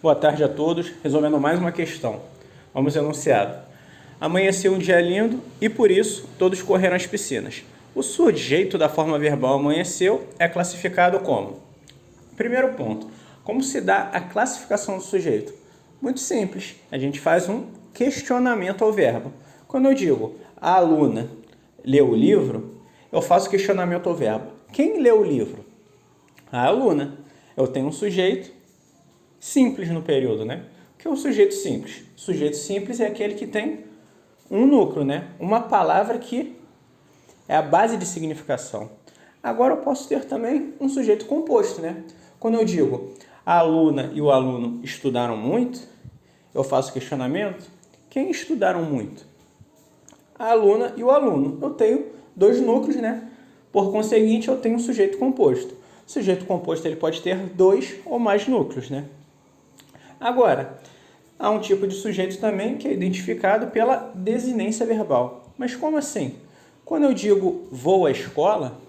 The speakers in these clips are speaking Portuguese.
Boa tarde a todos. Resolvendo mais uma questão. Vamos ao enunciado. Amanheceu um dia lindo e, por isso, todos correram às piscinas. O sujeito da forma verbal amanheceu é classificado como? Primeiro ponto. Como se dá a classificação do sujeito? Muito simples. A gente faz um questionamento ao verbo. Quando eu digo a aluna leu o livro, eu faço questionamento ao verbo. Quem leu o livro? A aluna. Eu tenho um sujeito simples no período, né? O que é o sujeito simples? O sujeito simples é aquele que tem um núcleo, né? Uma palavra que é a base de significação. Agora eu posso ter também um sujeito composto, né? Quando eu digo a aluna e o aluno estudaram muito, eu faço questionamento. Quem estudaram muito? A aluna e o aluno. Eu tenho dois núcleos, né? Por conseguinte, eu tenho um sujeito composto. O sujeito composto ele pode ter dois ou mais núcleos, né? Agora, há um tipo de sujeito também que é identificado pela desinência verbal. Mas como assim? Quando eu digo vou à escola,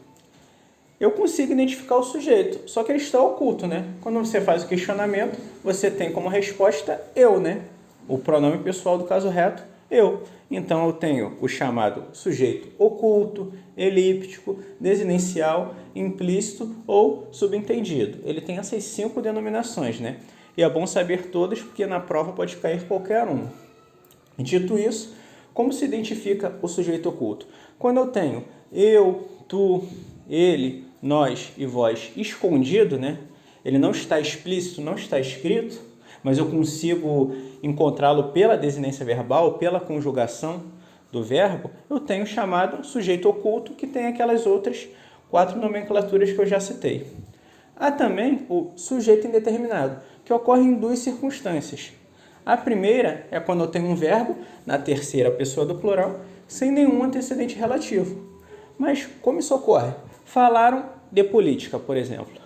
eu consigo identificar o sujeito, só que ele está oculto, né? Quando você faz o questionamento, você tem como resposta eu, né? O pronome pessoal do caso reto, eu. Então eu tenho o chamado sujeito oculto, elíptico, desinencial, implícito ou subentendido. Ele tem essas 5 denominações, né? E é bom saber todas porque na prova pode cair qualquer um. Dito isso, como se identifica o sujeito oculto? Quando eu tenho eu, tu, ele, nós e vós escondido, né? Ele não está explícito, não está escrito, mas eu consigo encontrá-lo pela desinência verbal, pela conjugação do verbo, eu tenho o chamado sujeito oculto, que tem aquelas outras 4 nomenclaturas que eu já citei. Há também o sujeito indeterminado, que ocorre em 2 circunstâncias. A primeira é quando eu tenho um verbo na terceira pessoa do plural, sem nenhum antecedente relativo. Mas como isso ocorre? Falaram de política, por exemplo.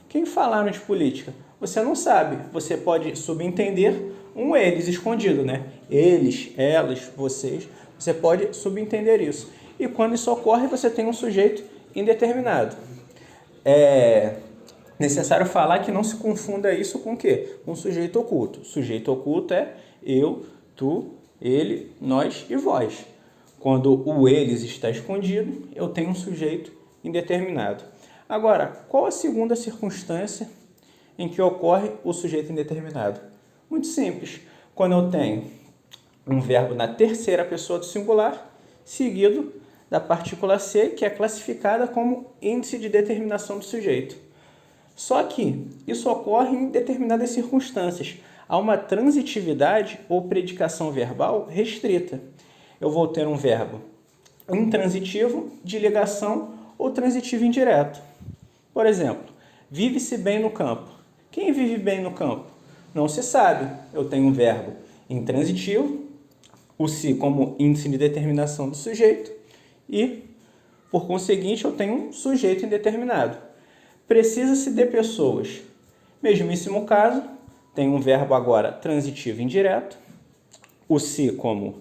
Quem falaram de política? Você não sabe. Você pode subentender um eles escondido, né? Eles, elas, vocês. Você pode subentender isso. E quando isso ocorre, você tem um sujeito indeterminado. É necessário falar que não se confunda isso com o quê? Com sujeito oculto. Sujeito oculto é eu, tu, ele, nós e vós. Quando o eles está escondido, eu tenho um sujeito indeterminado. Agora, qual a segunda circunstância em que ocorre o sujeito indeterminado? Muito simples. Quando eu tenho um verbo na terceira pessoa do singular, seguido da partícula ser, que é classificada como índice de determinação do sujeito. Só que isso ocorre em determinadas circunstâncias. Há uma transitividade ou predicação verbal restrita. Eu vou ter um verbo intransitivo, de ligação ou transitivo indireto. Por exemplo, vive-se bem no campo. Quem vive bem no campo? Não se sabe. Eu tenho um verbo intransitivo, o se como índice de determinação do sujeito e, por conseguinte, eu tenho um sujeito indeterminado. Precisa-se de pessoas. Mesmíssimo caso, tem um verbo agora transitivo indireto, o se como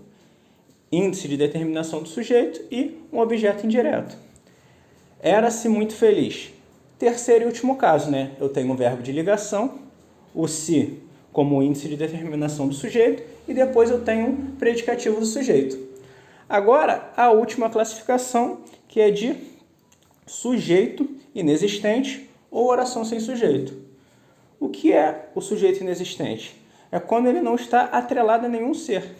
índice de determinação do sujeito e um objeto indireto. Era-se muito feliz. Terceiro e último caso, né? Eu tenho um verbo de ligação, o se como índice de determinação do sujeito e depois eu tenho um predicativo do sujeito. Agora, a última classificação, que é de sujeito inexistente ou oração sem sujeito. O que é o sujeito inexistente? É quando ele não está atrelado a nenhum ser.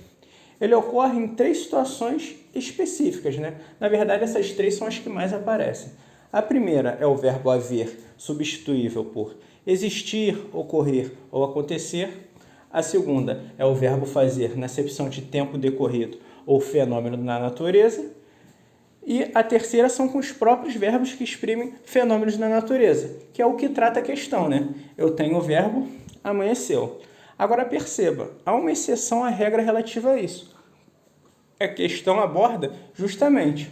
Ele ocorre em 3 situações específicas, né? Na verdade, essas 3 são as que mais aparecem. A primeira é o verbo haver, substituível por existir, ocorrer ou acontecer. A segunda é o verbo fazer, na acepção de tempo decorrido ou fenômeno na natureza. E a terceira são com os próprios verbos que exprimem fenômenos na natureza, que é o que trata a questão, né? Eu tenho o verbo amanheceu. Agora perceba, há uma exceção à regra relativa a isso. A questão aborda justamente.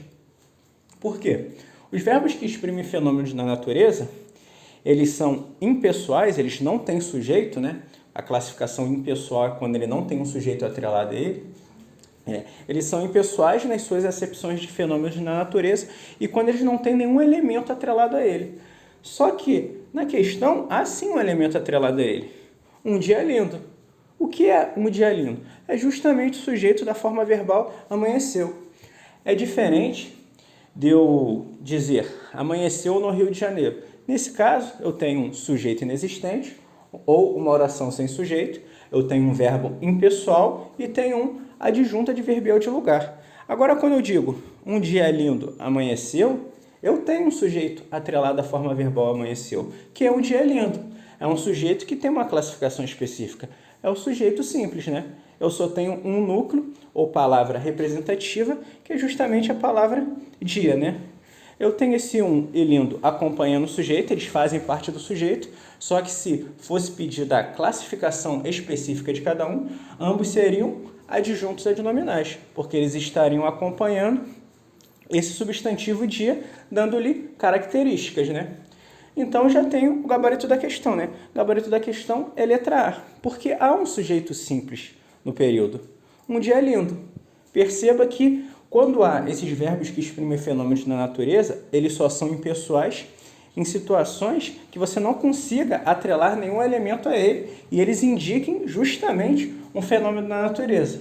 Por quê? Os verbos que exprimem fenômenos na natureza, eles são impessoais, eles não têm sujeito, né? A classificação impessoal é quando ele não tem um sujeito atrelado a ele. Eles são impessoais nas suas acepções de fenômenos na natureza e quando eles não têm nenhum elemento atrelado a ele. Só que, na questão, há sim um elemento atrelado a ele. Um dia lindo. O que é um dia lindo? É justamente o sujeito da forma verbal amanheceu. É diferente de eu dizer amanheceu no Rio de Janeiro. Nesse caso, eu tenho um sujeito inexistente ou uma oração sem sujeito, eu tenho um verbo impessoal e tenho um adjunto adverbial de lugar. Agora, quando eu digo um dia lindo amanheceu, eu tenho um sujeito atrelado à forma verbal amanheceu, que é um dia lindo. É um sujeito que tem uma classificação específica. É o sujeito simples, né? Eu só tenho um núcleo ou palavra representativa, que é justamente a palavra dia, né? Eu tenho esse um e lindo acompanhando o sujeito, eles fazem parte do sujeito, só que se fosse pedida a classificação específica de cada um, ambos seriam adjuntos adnominais, porque eles estariam acompanhando esse substantivo dia, dando-lhe características, né? Então já tenho o gabarito da questão, né? O gabarito da questão é letra A, porque há um sujeito simples no período. Um dia lindo. Perceba que quando há esses verbos que exprimem fenômenos na natureza, eles só são impessoais em situações que você não consiga atrelar nenhum elemento a ele e eles indiquem justamente um fenômeno na natureza.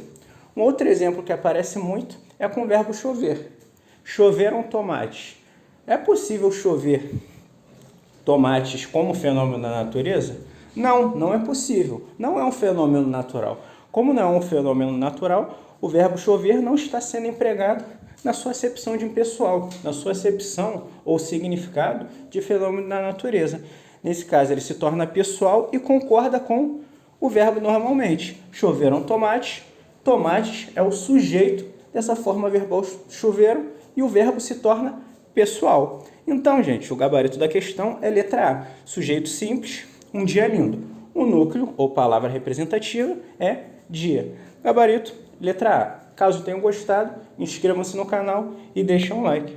Um outro exemplo que aparece muito é com o verbo chover. Choveram tomates. É possível chover tomates como fenômeno da natureza? Não, não é possível. Não é um fenômeno natural. Como não é um fenômeno natural, o verbo chover não está sendo empregado na sua acepção de impessoal, na sua acepção ou significado de fenômeno da natureza. Nesse caso, ele se torna pessoal e concorda com o verbo normalmente. Choveram tomates. Tomates é o sujeito dessa forma verbal choveram e o verbo se torna pessoal. Então, gente, o gabarito da questão é letra A, sujeito simples, um dia lindo. O núcleo, ou palavra representativa, é dia. Gabarito, letra A. Caso tenham gostado, inscrevam-se no canal e deixem um like.